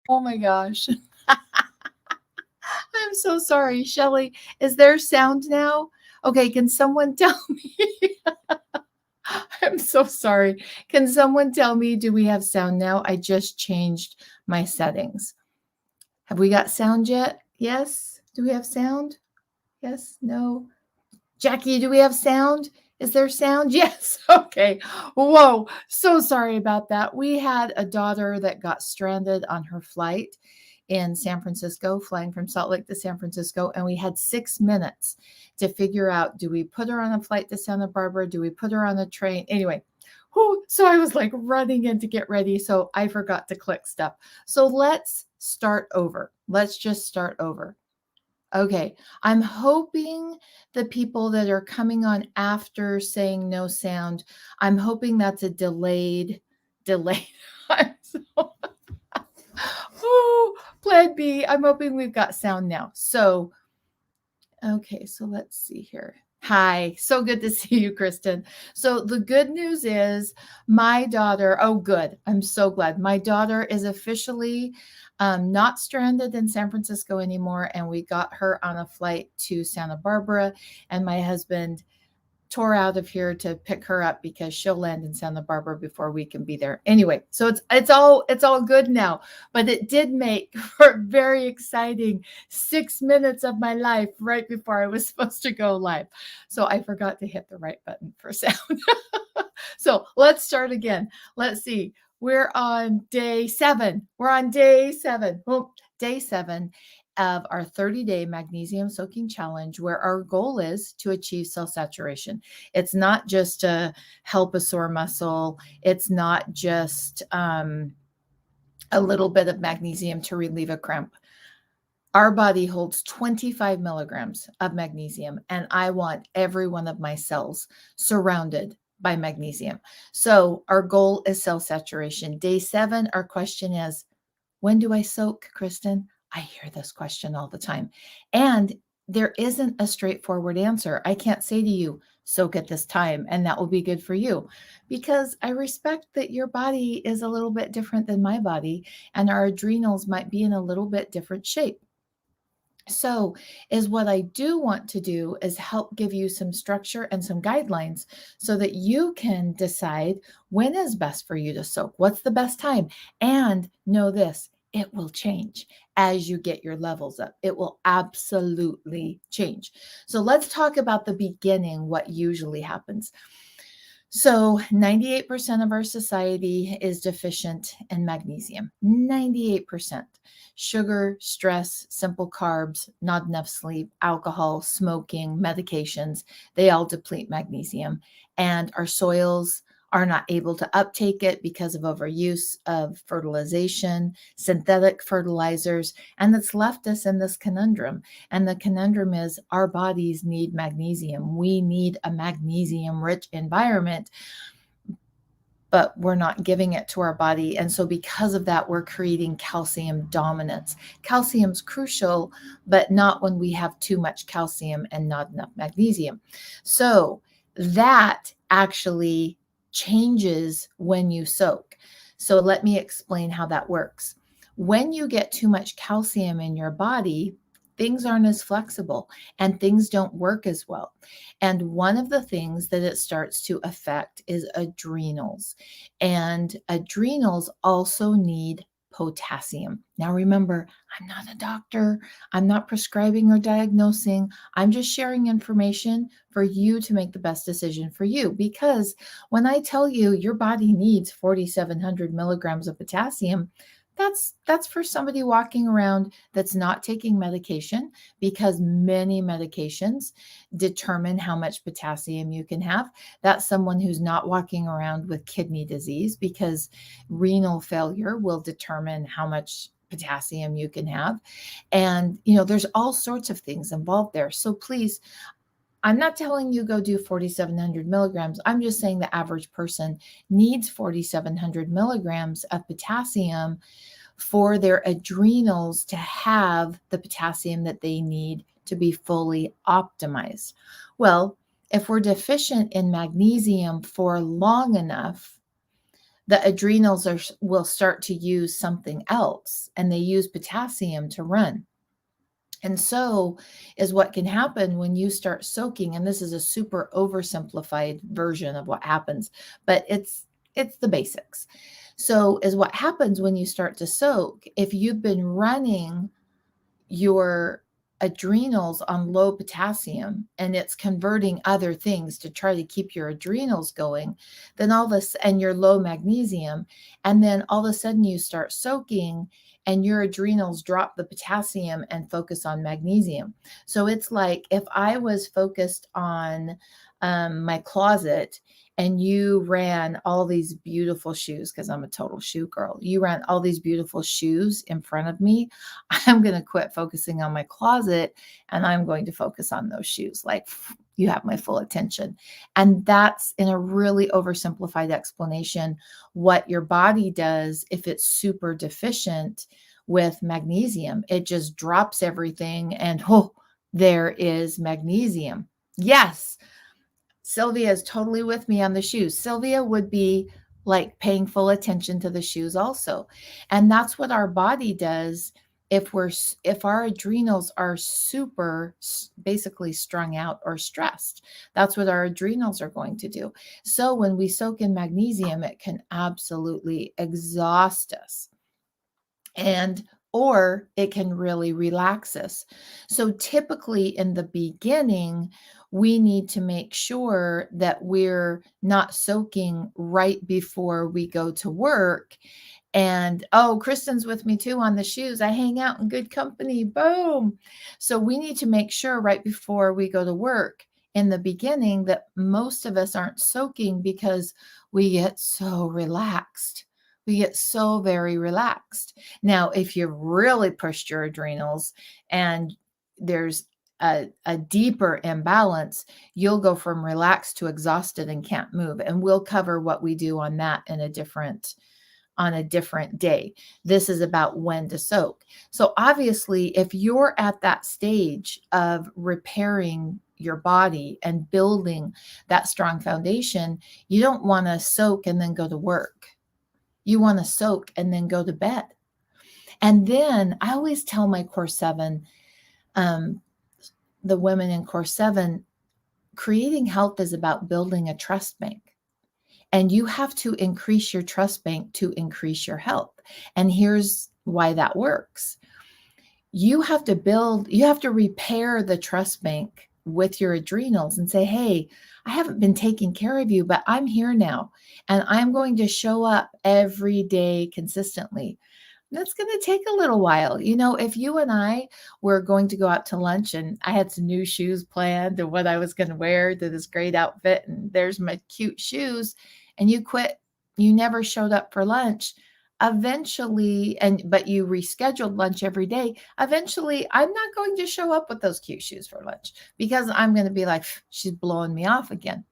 Oh my gosh. I'm so sorry, Shelley. Is there sound now? Okay, can someone tell me? I'm so sorry. Can someone tell me, do we have sound now? I just changed my settings. Have we got sound yet? Yes? Do we have sound? Yes? No? Jackie, do we have sound? Is there sound? Yes. Okay. Whoa. So sorry about that. We had a daughter that got stranded on her flight in San Francisco, flying from Salt Lake to San Francisco. And we had 6 minutes to figure out, do we put her on a flight to Santa Barbara? Do we put her on a train? Anyway, so I was like running in to get ready. So I forgot to click stuff. So let's start over. Let's just start over. Okay, I'm hoping the people that are coming on after saying no sound, I'm hoping that's a delayed. I'm so, plan B. I'm hoping we've got sound now. So, okay, so let's see here. Hi, so good to see you, Kristen. So the good news is my daughter, oh, good. I'm so glad. My daughter is officially not stranded in San Francisco anymore. And we got her on a flight to Santa Barbara. And my husband tore out of here to pick her up because she'll land in Santa Barbara before we can be there. Anyway, so it's all good now, but it did make for a very exciting 6 minutes of my life right before I was supposed to go live. So I forgot to hit the right button for sound. So let's start again. Let's see. We're on day 7. We're on day 7. Well, day 7 of our 30-day magnesium soaking challenge, where our goal is to achieve cell saturation. It's not just to help a sore muscle. It's not just a little bit of magnesium to relieve a cramp. Our body holds 25 milligrams of magnesium, and I want every one of my cells surrounded by magnesium. So our goal is cell saturation. Day 7, our question is, when do I soak, Kristen? I hear this question all the time. And there isn't a straightforward answer. I can't say to you, soak at this time, and that will be good for you, because I respect that your body is a little bit different than my body, and our adrenals might be in a little bit different shape. So, is what I do want to do is help give you some structure and some guidelines so that you can decide when is best for you to soak. What's the best time? And know this, it will change as you get your levels up. It will absolutely change. So, let's talk about the beginning, what usually happens. So, 98% of our society is deficient in magnesium. 98%. Sugar, stress, simple carbs, not enough sleep, alcohol, smoking, medications, they all deplete magnesium. And our soils are not able to uptake it because of overuse of fertilization, synthetic fertilizers, and it's left us in this conundrum. And the conundrum is our bodies need magnesium. We need a magnesium rich environment, but we're not giving it to our body. And so, because of that, we're creating calcium dominance. Calcium's crucial, but not when we have too much calcium and not enough magnesium. So, that actually changes when you soak. So, let me explain how that works. When you get too much calcium in your body, things aren't as flexible and things don't work as well. And one of the things that it starts to affect is adrenals. And adrenals also need potassium. Now, remember, I'm not a doctor. I'm not prescribing or diagnosing. I'm just sharing information for you to make the best decision for you. Because when I tell you your body needs 4,700 milligrams of potassium, that's for somebody walking around that's not taking medication, because many medications determine how much potassium you can have. That's someone who's not walking around with kidney disease, because renal failure will determine how much potassium you can have. And there's all sorts of things involved there. So please, I'm not telling you go do 4,700 milligrams. I'm just saying the average person needs 4,700 milligrams of potassium for their adrenals to have the potassium that they need to be fully optimized. Well, if we're deficient in magnesium for long enough, the adrenals will start to use something else, and they use potassium to run. And so is what can happen when you start soaking. And this is a super oversimplified version of what happens, but it's the basics. So is what happens when you start to soak. If you've been running your adrenals on low potassium and it's converting other things to try to keep your adrenals going, then all this, and your low magnesium, and then all of a sudden you start soaking and your adrenals drop the potassium and focus on magnesium. So it's like if I was focused on my closet and you ran all these beautiful shoes, because I'm a total shoe girl, you ran all these beautiful shoes in front of me, I'm going to quit focusing on my closet and I'm going to focus on those shoes. Like, you have my full attention. And that's, in a really oversimplified explanation, what your body does if it's super deficient with magnesium. It just drops everything and, oh, there is magnesium. Yes, Sylvia is totally with me on the shoes. Sylvia would be like paying full attention to the shoes also. And that's what our body does if our adrenals are super basically strung out or stressed. That's what our adrenals are going to do. So when we soak in magnesium, it can absolutely exhaust us. Or it can really relax us. So typically in the beginning, we need to make sure that we're not soaking right before we go to work. And oh, Kristen's with me too on the shoes. I hang out in good company. Boom. So we need to make sure right before we go to work in the beginning that most of us aren't soaking because we get so relaxed. We get so very relaxed. Now, if you've really pushed your adrenals and there's a deeper imbalance, you'll go from relaxed to exhausted and can't move. And we'll cover what we do on that on a different day. This is about when to soak. So obviously, if you're at that stage of repairing your body and building that strong foundation, you don't want to soak and then go to work. You want to soak and then go to bed. And then I always tell my Core 7, the women in Core 7, creating health is about building a trust bank. And you have to increase your trust bank to increase your health. And here's why that works. You have to repair the trust bank with your adrenals and say, hey, I haven't been taking care of you, but I'm here now. And I'm going to show up every day consistently. That's going to take a little while. If you and I were going to go out to lunch and I had some new shoes planned and what I was going to wear to this great outfit, and there's my cute shoes, and you quit, you never showed up for lunch, eventually, but you rescheduled lunch every day, eventually I'm not going to show up with those cute shoes for lunch because I'm going to be like, she's blowing me off again.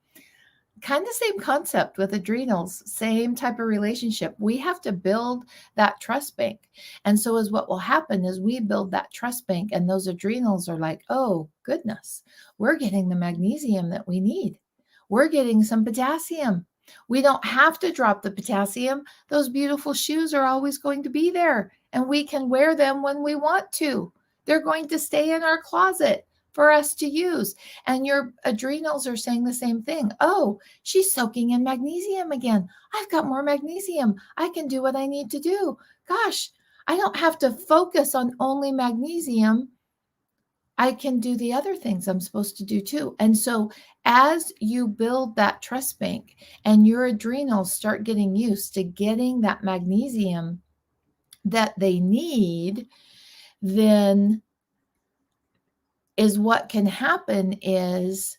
Kind of same concept with adrenals, same type of relationship. We have to build that trust bank. And so is what will happen is we build that trust bank and those adrenals are like, oh goodness, we're getting the magnesium that we need. We're getting some potassium. We don't have to drop the potassium. Those beautiful shoes are always going to be there and we can wear them when we want to. They're going to stay in our closet for us to use. And your adrenals are saying the same thing. Oh, she's soaking in magnesium again. I've got more magnesium. I can do what I need to do. Gosh, I don't have to focus on only magnesium. I can do the other things I'm supposed to do too. And so as you build that trust bank and your adrenals start getting used to getting that magnesium that they need, then is what can happen is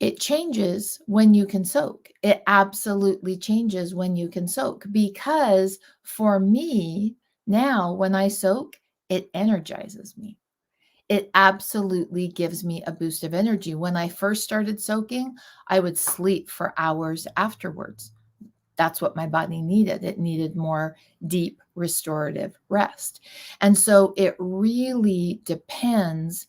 it changes when you can soak. It absolutely changes when you can soak, because for me now, when I soak, it energizes me. It absolutely gives me a boost of energy. When I first started soaking, I would sleep for hours afterwards. That's what my body needed. It needed more deep restorative rest. And so it really depends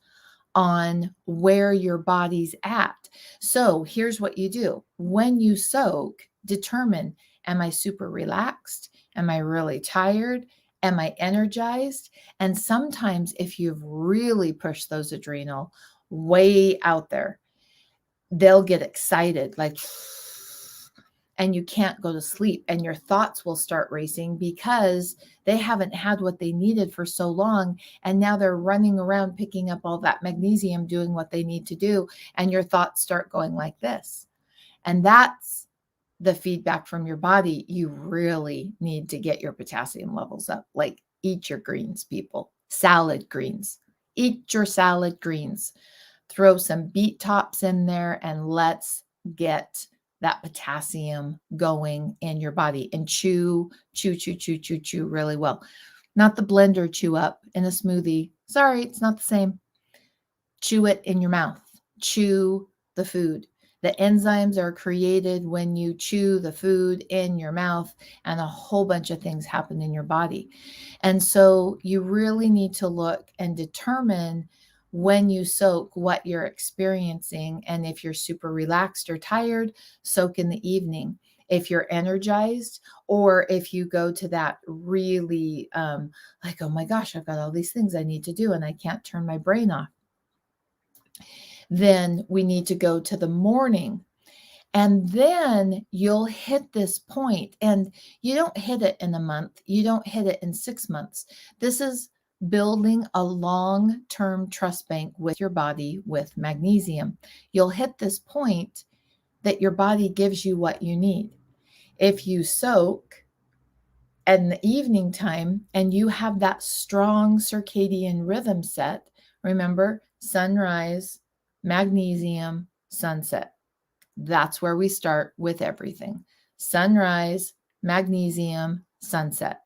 on where your body's at. So here's what you do. When you soak, determine, Am I super relaxed? Am I really tired? Am I energized? And sometimes if you've really pushed those adrenal way out there, they'll get excited, like, and you can't go to sleep and your thoughts will start racing because they haven't had what they needed for so long. And now they're running around picking up all that magnesium, doing what they need to do. And your thoughts start going like this. And that's the feedback from your body. You really need to get your potassium levels up. Like, eat your greens, people. Salad greens. Eat your salad greens. Throw some beet tops in there and let's get that potassium going in your body, and chew really well. Not the blender chew up in a smoothie. Sorry, it's not the same. Chew it in your mouth. Chew the food. The enzymes are created when you chew the food in your mouth, and a whole bunch of things happen in your body. And so you really need to look and determine when you soak what you're experiencing. And if you're super relaxed or tired, soak in the evening. If you're energized, or if you go to that really like, oh my gosh, I've got all these things I need to do and I can't turn my brain off, then we need to go to the morning. And then you'll hit this point, and you don't hit it in a month. You don't hit it in 6 months. This is building a long-term trust bank with your body with magnesium. You'll hit this point that your body gives you what you need. If you soak in the evening time and you have that strong circadian rhythm set, remember, sunrise, magnesium, sunset. That's where we start with everything. Sunrise, magnesium, sunset.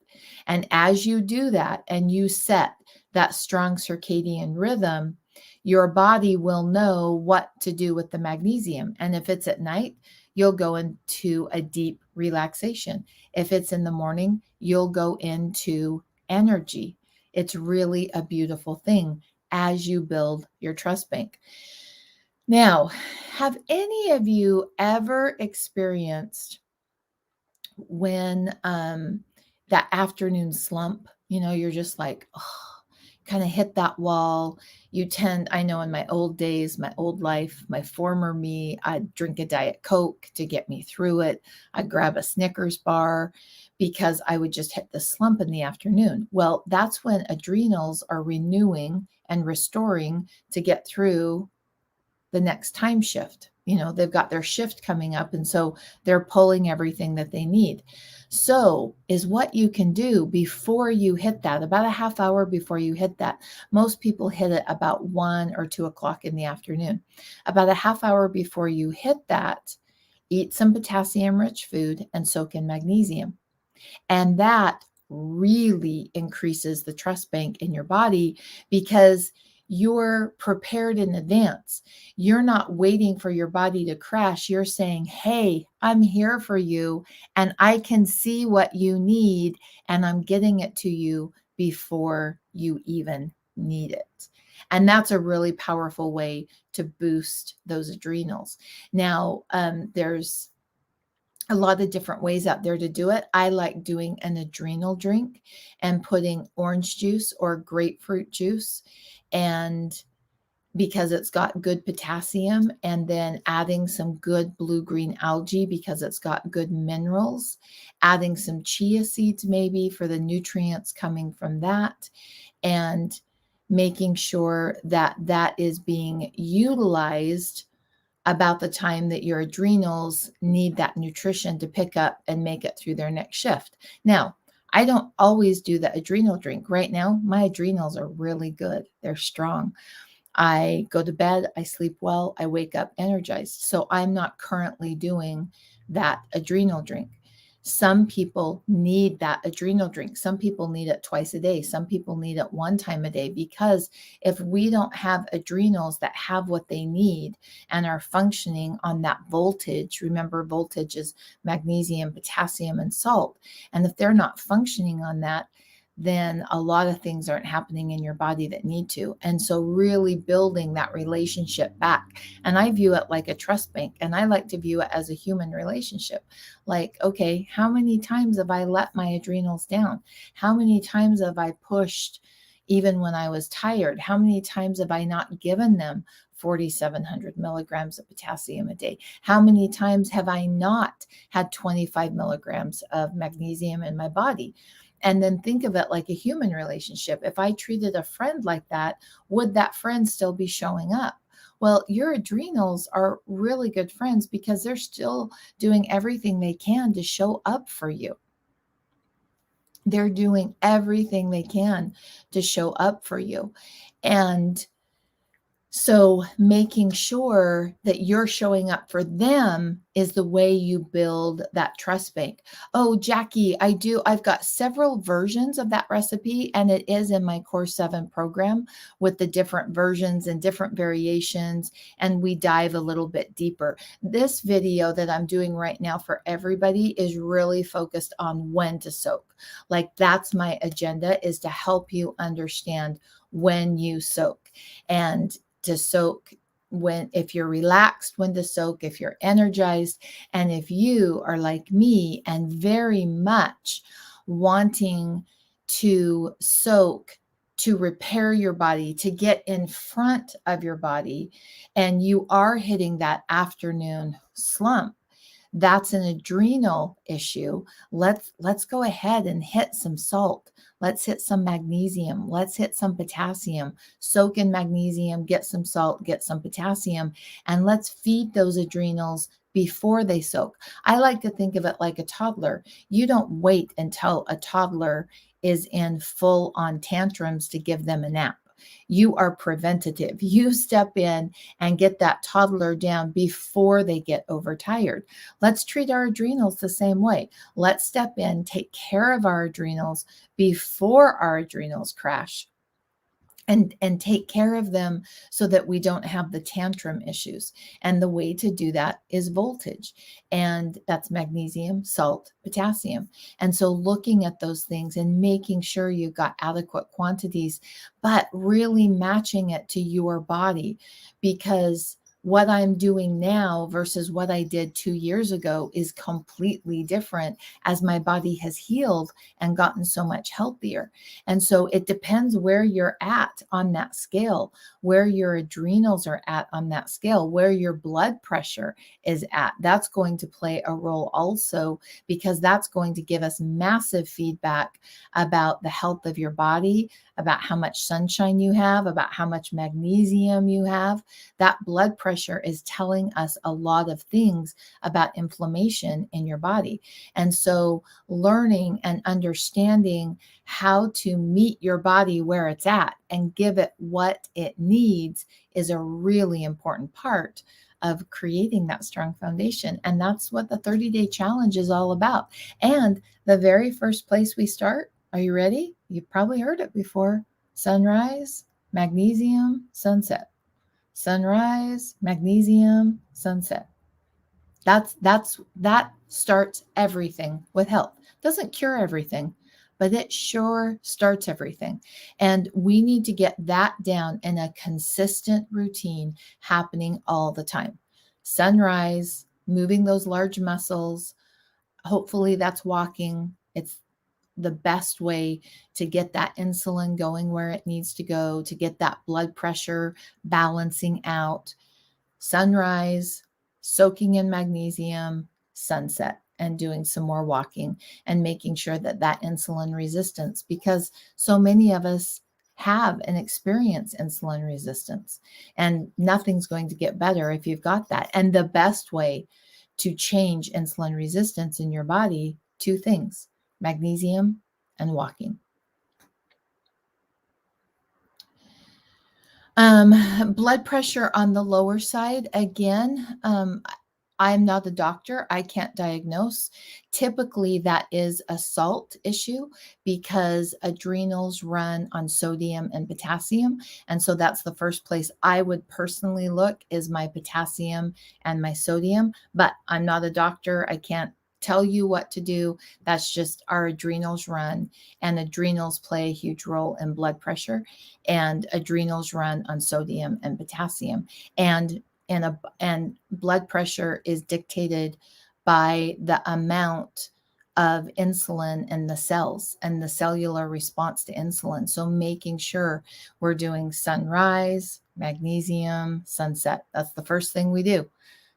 And as you do that and you set that strong circadian rhythm, your body will know what to do with the magnesium. And if it's at night, you'll go into a deep relaxation. If it's in the morning, you'll go into energy. It's really a beautiful thing as you build your trust bank. Now, have any of you ever experienced when that afternoon slump, you're just like, oh, kind of hit that wall. I know in my old days, my old life, my former me, I'd drink a Diet Coke to get me through it. I'd grab a Snickers bar because I would just hit the slump in the afternoon. Well, that's when adrenals are renewing and restoring to get through the next time shift. They've got their shift coming up, and so they're pulling everything that they need. So is what you can do before you hit that, about a half hour before you hit that. Most people hit it about 1 or 2 o'clock in the afternoon. About a half hour before you hit that, eat some potassium-rich food and soak in magnesium. And that really increases the trust bank in your body because you're prepared in advance. You're not waiting for your body to crash. You're saying, hey, I'm here for you and I can see what you need and I'm getting it to you before you even need it. And that's a really powerful way to boost those adrenals. Now, there's a lot of different ways out there to do it. I like doing an adrenal drink and putting orange juice or grapefruit juice, and because it's got good potassium, and then adding some good blue-green algae because it's got good minerals, adding some chia seeds maybe for the nutrients coming from that, and making sure that that is being utilized about the time that your adrenals need that nutrition to pick up and make it through their next shift. Now, I don't always do the adrenal drink. Right now, my adrenals are really good. They're strong. I go to bed, I sleep well, I wake up energized. So I'm not currently doing that adrenal drink. Some people need that adrenal drink. Some people need it twice a day. Some people need it one time a day, because if we don't have adrenals that have what they need and are functioning on that voltage, remember voltage is magnesium, potassium, and salt. And if they're not functioning on that, then a lot of things aren't happening in your body that need to. And so really building that relationship back. And I view it like a trust bank, and I like to view it as a human relationship. Like, okay, how many times have I let my adrenals down? How many times have I pushed even when I was tired? How many times have I not given them 4,700 milligrams of potassium a day? How many times have I not had 25 milligrams of magnesium in my body? And then think of it like a human relationship. If I treated a friend like that, would that friend still be showing up? Well, your adrenals are really good friends because they're still doing everything they can to show up for you. They're doing everything they can to show up for you. And so making sure that you're showing up for them is the way you build that trust bank. Oh, Jackie, I've got several versions of that recipe, and it is in my Core 7 program with the different versions and different variations, and we dive a little bit deeper. This video that I'm doing right now for everybody is really focused on when to soak. Like, that's my agenda, is to help you understand when you soak, and to soak if you're relaxed, when to soak, if you're energized, and if you are like me and very much wanting to soak to repair your body, to get in front of your body, and you are hitting that afternoon slump. That's an adrenal issue. Let's go ahead and hit some salt. Let's hit some magnesium. Let's hit some potassium. Soak in magnesium, get some salt, get some potassium, and let's feed those adrenals before they soak. I like to think of it like a toddler. You don't wait until a toddler is in full on tantrums to give them a nap. You are preventative. You step in and get that toddler down before they get overtired. Let's treat our adrenals the same way. Let's step in, take care of our adrenals before our adrenals crash. And take care of them so that we don't have the tantrum issues. And the way to do that is voltage. And that's magnesium, salt, potassium. And so looking at those things and making sure you've got adequate quantities, but really matching it to your body, because what I'm doing now versus what I did 2 years ago is completely different as my body has healed and gotten so much healthier. And so it depends where you're at on that scale, where your adrenals are at on that scale, where your blood pressure is at. That's going to play a role also, because that's going to give us massive feedback about the health of your body, about how much sunshine you have, about how much magnesium you have. That blood pressure is telling us a lot of things about inflammation in your body. And so learning and understanding how to meet your body where it's at and give it what it needs is a really important part of creating that strong foundation. And that's what the 30-day challenge is all about. And the very first place we start, are you ready? You've probably heard it before. Sunrise, magnesium, sunset. Sunrise, magnesium, sunset. That starts everything with health. Doesn't cure everything, but it sure starts everything. And we need to get that down in a consistent routine happening all the time. Sunrise, moving those large muscles. Hopefully that's walking. It's the best way to get that insulin going where it needs to go, to get that blood pressure balancing out. Sunrise, soaking in magnesium, sunset, and doing some more walking and making sure that that insulin resistance, because so many of us have and experience insulin resistance, and nothing's going to get better if you've got that. And the best way to change insulin resistance in your body, two things: magnesium and walking. Blood pressure on the lower side, again, I'm not a doctor. I can't diagnose. Typically, that is a salt issue because adrenals run on sodium and potassium. And so that's the first place I would personally look, is my potassium and my sodium. But I'm not a doctor. I can't tell you what to do. That's just our adrenals run, and adrenals play a huge role in blood pressure, and adrenals run on sodium and potassium. And blood pressure is dictated by the amount of insulin in the cells and the cellular response to insulin. So making sure we're doing sunrise, magnesium, sunset. That's the first thing we do.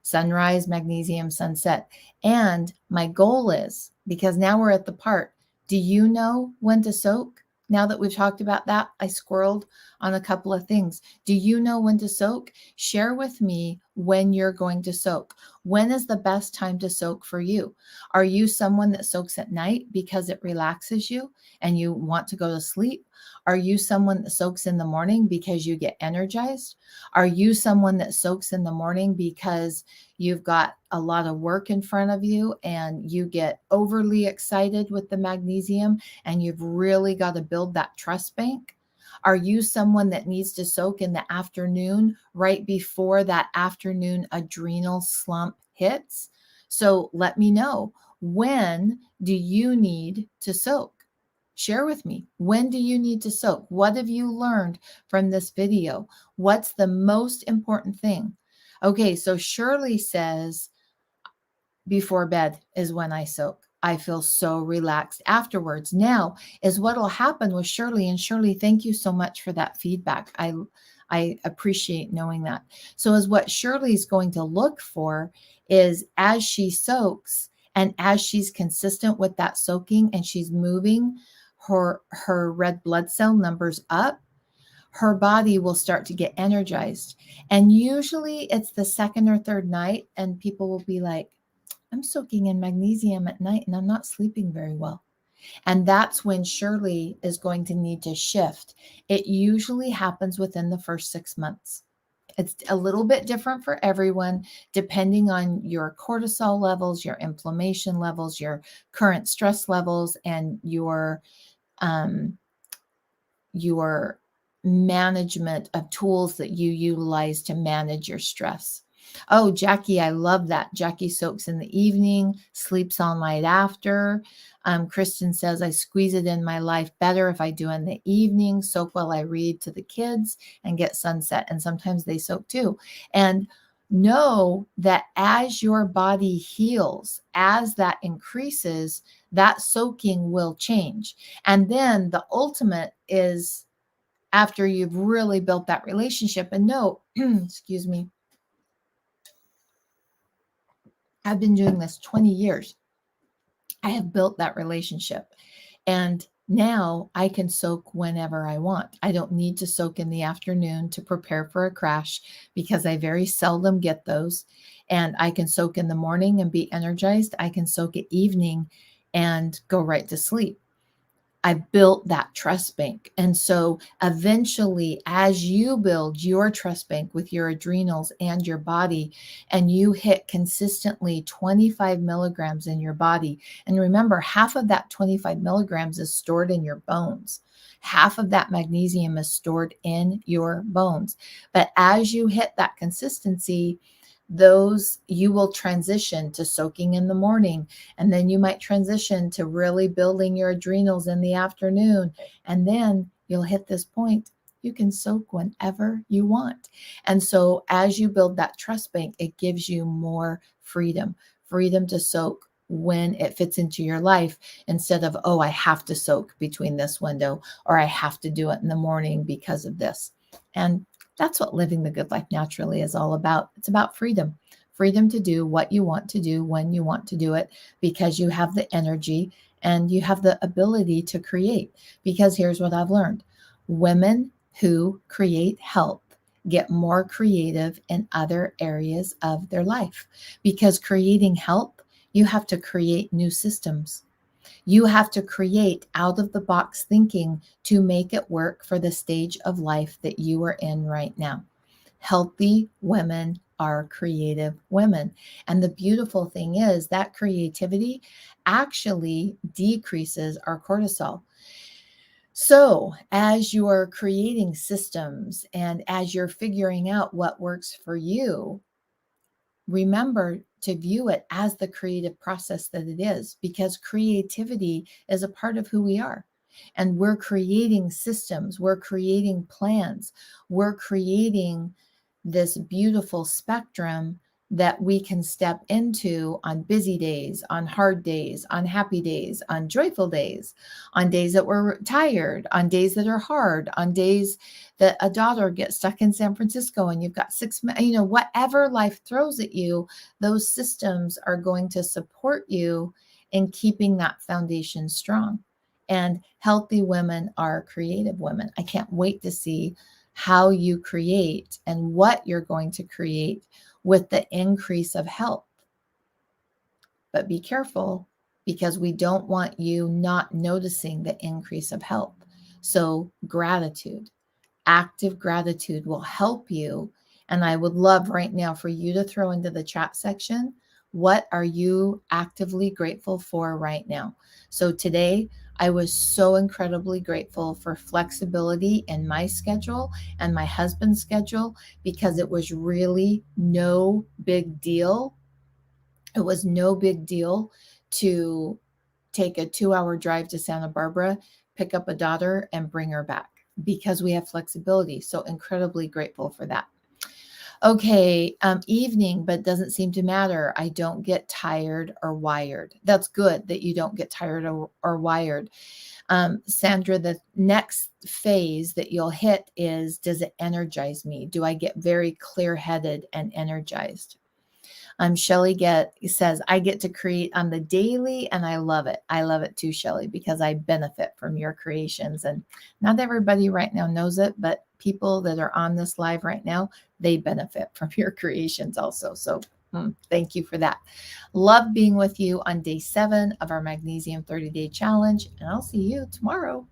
Sunrise, magnesium, sunset. And my goal is, because now we're at the part, do you know when to soak? Now that we've talked about that, I squirreled on a couple of things. Do you know when to soak? Share with me when you're going to soak. When is the best time to soak for you? Are you someone that soaks at night because it relaxes you and you want to go to sleep? Are you someone that soaks in the morning because you get energized? Are you someone that soaks in the morning because you've got a lot of work in front of you and you get overly excited with the magnesium and you've really got to build that trust bank? Are you someone that needs to soak in the afternoon right before that afternoon adrenal slump hits? So let me know, when do you need to soak? Share with me. When do you need to soak? What have you learned from this video? What's the most important thing? Okay, so Shirley says, before bed is when I soak. I feel so relaxed afterwards. Now is what will happen with Shirley. And Shirley, thank you so much for that feedback. I appreciate knowing that. So is what Shirley's going to look for is, as she soaks and as she's consistent with that soaking and she's moving her red blood cell numbers up, her body will start to get energized. And usually it's the second or third night and people will be like, I'm soaking in magnesium at night and I'm not sleeping very well. And that's when Shirley is going to need to shift. It usually happens within the first 6 months. It's a little bit different for everyone, depending on your cortisol levels, your inflammation levels, your current stress levels, and um, your management of tools that you utilize to manage your stress. Oh, Jackie, I love that. Jackie soaks in the evening, sleeps all night after. Kristen says, I squeeze it in my life better if I do in the evening, soak while I read to the kids and get sunset. And sometimes they soak too. And know that as your body heals, as that increases, that soaking will change. And then the ultimate is, after you've really built that relationship, and no, excuse me, I've been doing this 20 years. I have built that relationship. And now I can soak whenever I want. I don't need to soak in the afternoon to prepare for a crash because I very seldom get those. And I can soak in the morning and be energized. I can soak at evening and go right to sleep. I built that trust bank. And so eventually, as you build your trust bank with your adrenals and your body, and you hit consistently 25 milligrams in your body, and remember, half of that 25 milligrams is stored in your bones. Half of that magnesium is stored in your bones. But as you hit that consistency, you will transition to soaking in the morning, and then you might transition to really building your adrenals in the afternoon, and then you'll hit this point you can soak whenever you want. And so as you build that trust bank, it gives you more freedom to soak when it fits into your life, instead of, oh, I have to soak between this window, or I have to do it in the morning because of this. And that's what living the good life naturally is all about. It's about freedom to do what you want to do when you want to do it, because you have the energy and you have the ability to create. Because here's what I've learned: women who create health get more creative in other areas of their life, because creating health, you have to create new systems. You have to create out of the box thinking to make it work for the stage of life that you are in right now. Healthy women are creative women. And the beautiful thing is that creativity actually decreases our cortisol. So, as you're creating systems and as you're figuring out what works for you, remember to view it as the creative process that it is, because creativity is a part of who we are. And we're creating systems, we're creating plans, we're creating this beautiful spectrum that we can step into on busy days, on hard days, on happy days, on joyful days, on days that we're tired, on days that are hard, on days that a daughter gets stuck in San Francisco and you've got whatever life throws at you, those systems are going to support you in keeping that foundation strong. And healthy women are creative women. I can't wait to see how you create and what you're going to create with the increase of health. But be careful, because we don't want you not noticing the increase of health. So gratitude, active gratitude will help you. And I would love right now for you to throw into the chat section, what are you actively grateful for right now? So today, I was so incredibly grateful for flexibility in my schedule and my husband's schedule, because it was really no big deal. It was no big deal to take a 2-hour drive to Santa Barbara, pick up a daughter, and bring her back, because we have flexibility. So incredibly grateful for that. Okay, evening, but doesn't seem to matter. I don't get tired or wired. That's good that you don't get tired or wired. Sandra, the next phase that you'll hit is, does it energize me? Do I get very clear-headed and energized? Shelly says, I get to create on the daily and I love it. I love it too, Shelly, because I benefit from your creations. And not everybody right now knows it, but people that are on this live right now, they benefit from your creations also. So thank you for that. Love being with you on day 7 of our Magnesium 30-day challenge. And I'll see you tomorrow.